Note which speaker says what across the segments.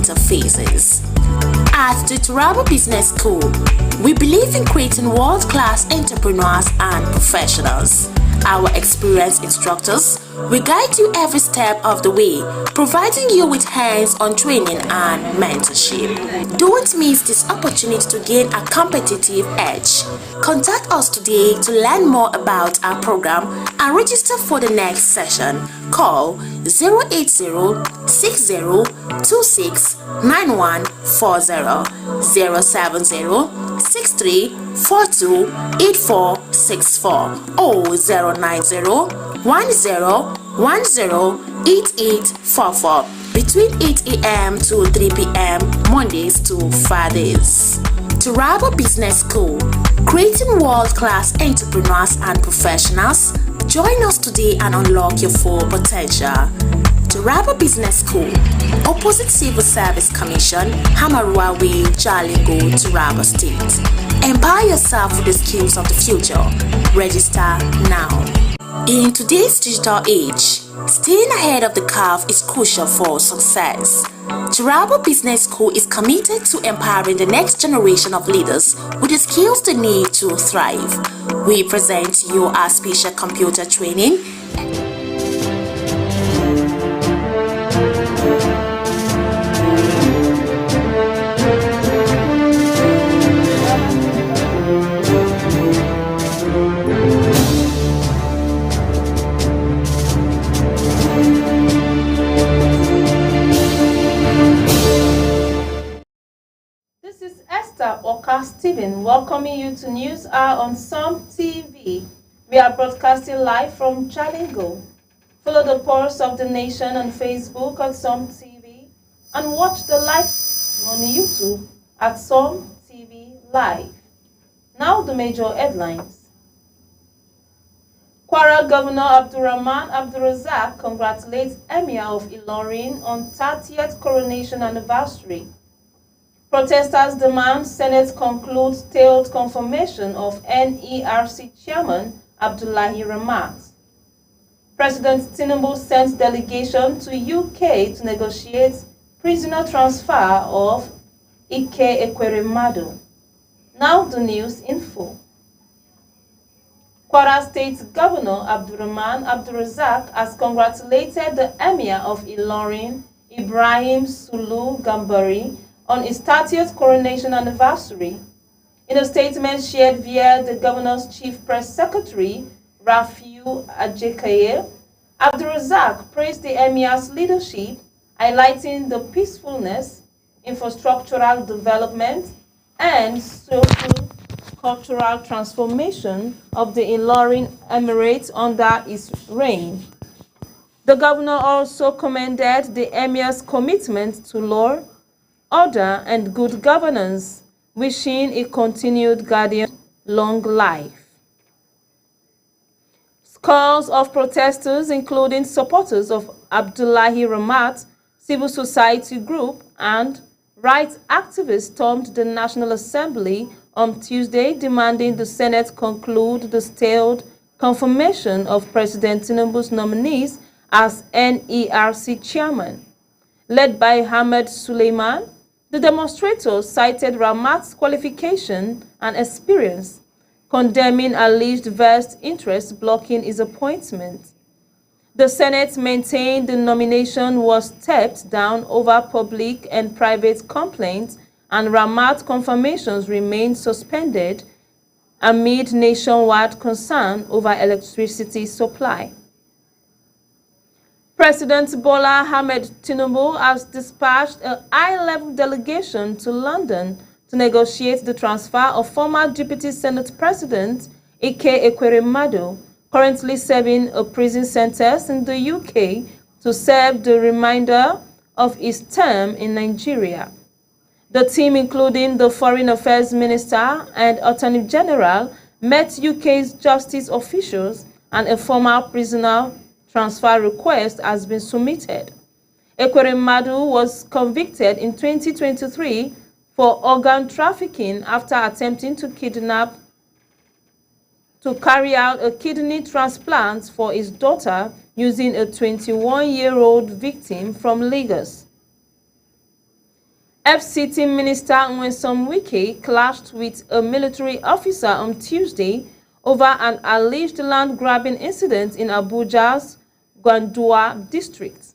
Speaker 1: interfaces. At the Turabo Business School, we believe in creating world-class entrepreneurs and professionals. Our experienced instructors will guide you every step of the way, providing you with hands-on training and mentorship. Don't miss this opportunity to gain a competitive edge. Contact us today to learn more about our program and register for the next session. Call 080-6026-9140, 070-6342-8464 or 090-1010-8844 between 8 a.m. to 3 p.m. Mondays to Fridays. Turabo Business School, creating world-class entrepreneurs and professionals. Join us today and unlock your full potential. Turabo Business School, opposite Civil Service Commission, Hamarua Way, Jalingo, Turabo State. Empower yourself with the skills of the future. Register now. In today's digital age, staying ahead of the curve is crucial for success. Turabo Business School is committed to empowering the next generation of leaders with the skills they need to thrive. We present you our special computer training.
Speaker 2: Oka Stephen welcoming you to News Hour on Som TV. We are broadcasting live from Jalingo. Follow the pulse of the nation on Facebook at Som TV and watch the live on YouTube at Som TV Live. Now the major headlines. Kwara Governor Abdurrahman Abdulrazak congratulates Emir of Ilorin on 30th coronation anniversary. Protesters demand Senate conclude stalled confirmation of NERC Chairman Abdullahi Ramat. President Tinubu sends delegation to UK to negotiate prisoner transfer of Ike Ekweremadu. Now the news info. Kwara State Governor Abdurrahman Abdulrazak has congratulated the Emir of Ilorin, Ibrahim Sulu Gambari, on his 30th coronation anniversary. In a statement shared via the governor's chief press secretary, Rafiu Ajekaye, Abdulrazak praised the emir's leadership, highlighting the peacefulness, infrastructural development, and social-cultural transformation of the Ilorin Emirate under his reign. The governor also commended the emir's commitment to law, order, and good governance, wishing a continued guardian long life. Scores of protesters, including supporters of Abdullahi Ramat, civil society group, and rights activists, stormed the National Assembly on Tuesday, demanding the Senate conclude the stalled confirmation of President Tinubu's nominees as NERC chairman. Led by Ahmed Suleiman, the demonstrators cited Ramat's qualification and experience, condemning alleged vested interests blocking his appointment. The Senate maintained the nomination was stepped down over public and private complaints, and Ramat confirmations remained suspended amid nationwide concern over electricity supply. President Bola Ahmed Tinubu has dispatched a high-level delegation to London to negotiate the transfer of former Deputy Senate President Ike Ekweremadu, currently serving a prison sentence in the UK, to serve the remainder of his term in Nigeria. The team, including the Foreign Affairs Minister and Attorney General, met UK's justice officials, and a former prisoner transfer request has been submitted. Ekweremadu was convicted in 2023 for organ trafficking after attempting to carry out a kidney transplant for his daughter using a 21-year-old victim from Lagos. FCT Minister Nyesom Wike clashed with a military officer on Tuesday over an alleged land-grabbing incident in Abuja's Gwandua district.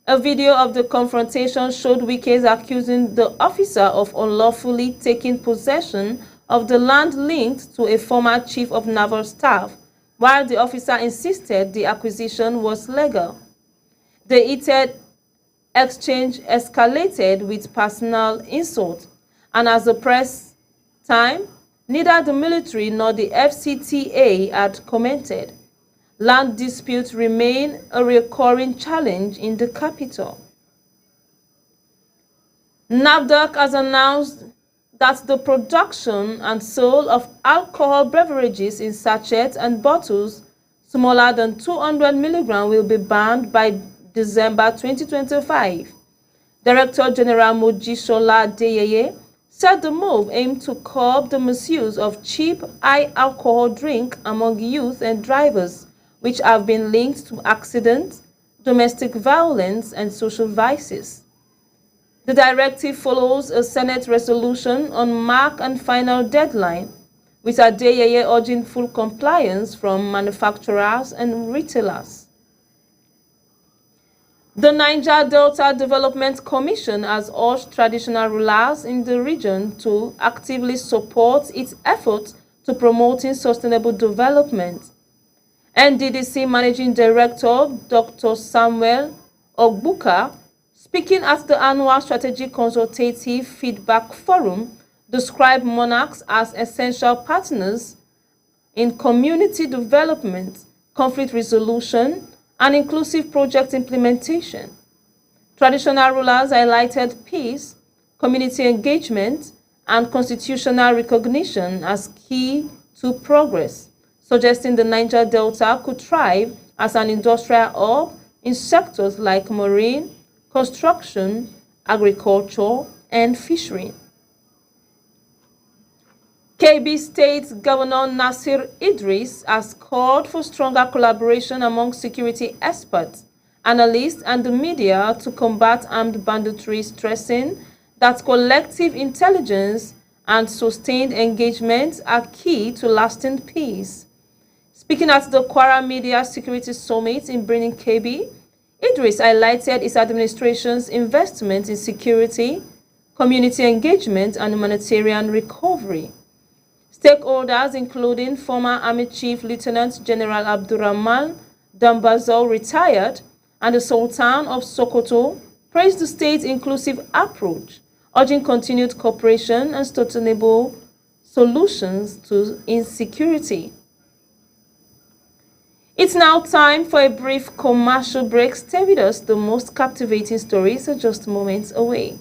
Speaker 2: A video of the confrontation showed Wike accusing the officer of unlawfully taking possession of the land linked to a former chief of naval staff, while the officer insisted the acquisition was legal. The heated exchange escalated with personal insult, and as the press time, neither the military nor the FCTA had commented. Land disputes remain a recurring challenge in the capital. NAFDAC has announced that the production and sale of alcohol beverages in sachets and bottles smaller than 200 mg will be banned by December 2025. Director General Mojisola Adeyeye said the move aimed to curb the misuse of cheap, high-alcohol drink among youth and drivers, which have been linked to accidents, domestic violence, and social vices. The directive follows a Senate resolution on mark and final deadline, with Adeyeye urging full compliance from manufacturers and retailers. The Niger Delta Development Commission has urged traditional rulers in the region to actively support its efforts to promoting sustainable development. NDDC Managing Director Dr. Samuel Ogbuka, speaking at the annual Strategic Consultative Feedback Forum, described monarchs as essential partners in community development, conflict resolution, and inclusive project implementation. Traditional rulers highlighted peace, community engagement, and constitutional recognition as key to progress, suggesting the Niger Delta could thrive as an industrial hub in sectors like marine, construction, agriculture, and fishery. Kebbi State Governor Nasir Idris has called for stronger collaboration among security experts, analysts, and the media to combat armed banditry, stressing that collective intelligence and sustained engagement are key to lasting peace. Speaking at the Kwara Media Security Summit in Birnin Kebbi, Idris highlighted his administration's investment in security, community engagement, and humanitarian recovery. Stakeholders, including former Army Chief Lieutenant General Abdurrahman Dambazo, retired, and the Sultan of Sokoto, praised the state's inclusive approach, urging continued cooperation and sustainable solutions to insecurity. It's now time for a brief commercial break. Stay with us, the most captivating stories are just moments away.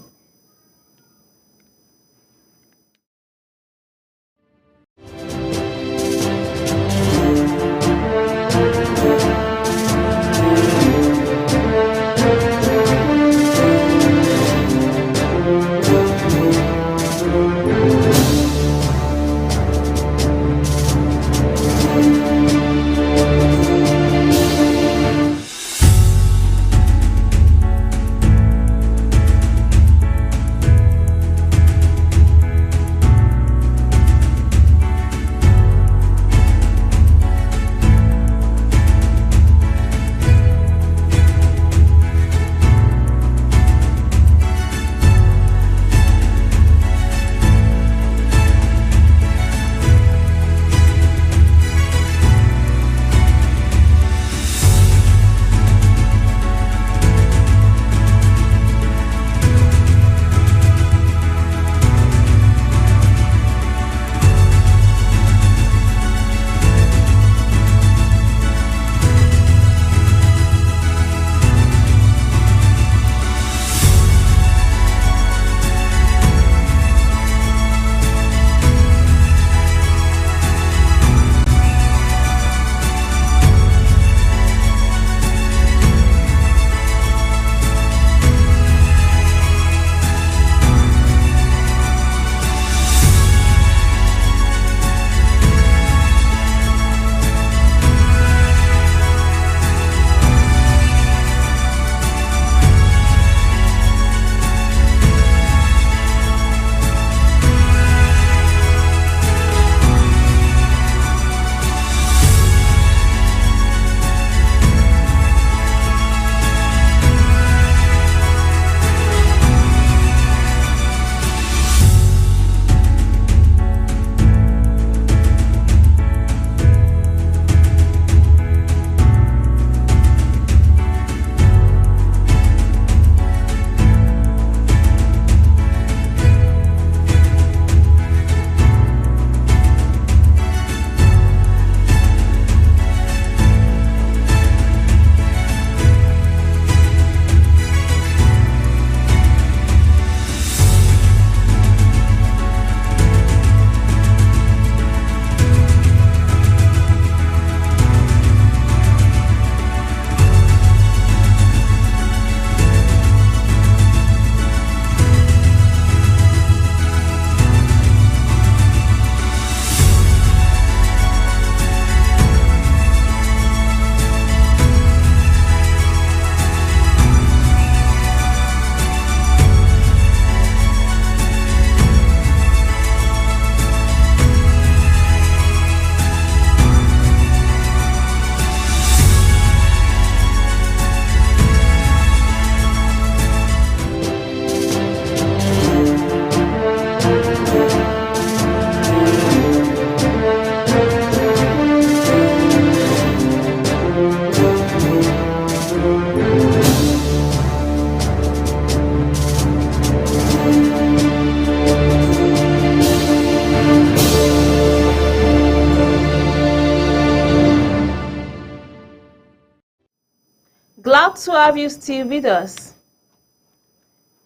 Speaker 2: Glad to have you still with us.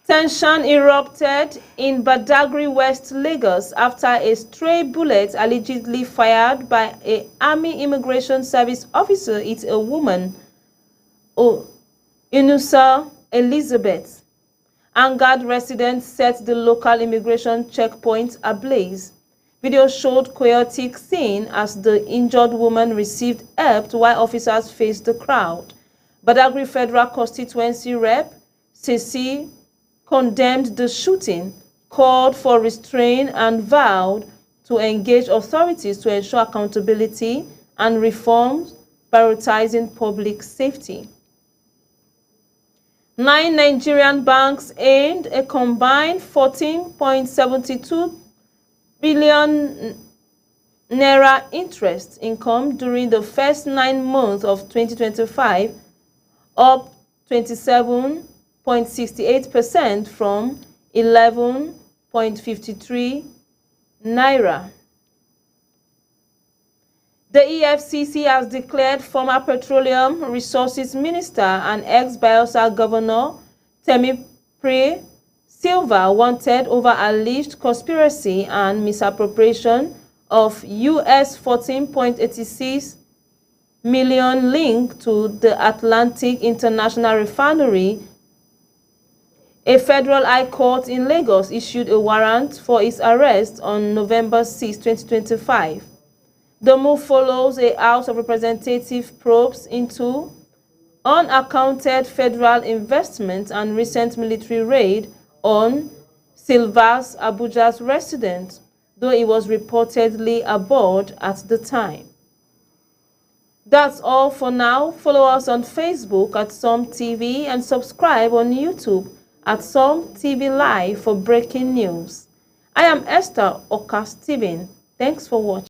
Speaker 2: Tension erupted in Badagry, West Lagos after a stray bullet allegedly fired by an Army Immigration Service officer hit a woman, Inusa Elizabeth. Angered residents set the local immigration checkpoint ablaze. Video showed chaotic scene as the injured woman received help while officers faced the crowd. Badagry Federal Constituency Rep. Sisi condemned the shooting, called for restraint and vowed to engage authorities to ensure accountability and reforms prioritizing public safety. 9 Nigerian banks earned a combined 14.72 billion naira interest income during the first 9 months of 2025, up 27.68% from 11.53 naira. The EFCC has declared former Petroleum Resources Minister and ex-Bayelsa Governor Temipri Silva wanted over alleged conspiracy and misappropriation of US $14.86 million linked to the Atlantic International Refinery. A federal high court in Lagos issued a warrant for his arrest on November 6, 2025. The move follows a House of Representatives probes into unaccounted federal investment and recent military raid on Silva's Abuja's residence, though he was reportedly aboard at the time. That's all for now. Follow us on Facebook at Som TV and subscribe on YouTube at Som TV Live for breaking news. I am Esther Oka Steven. Thanks for watching.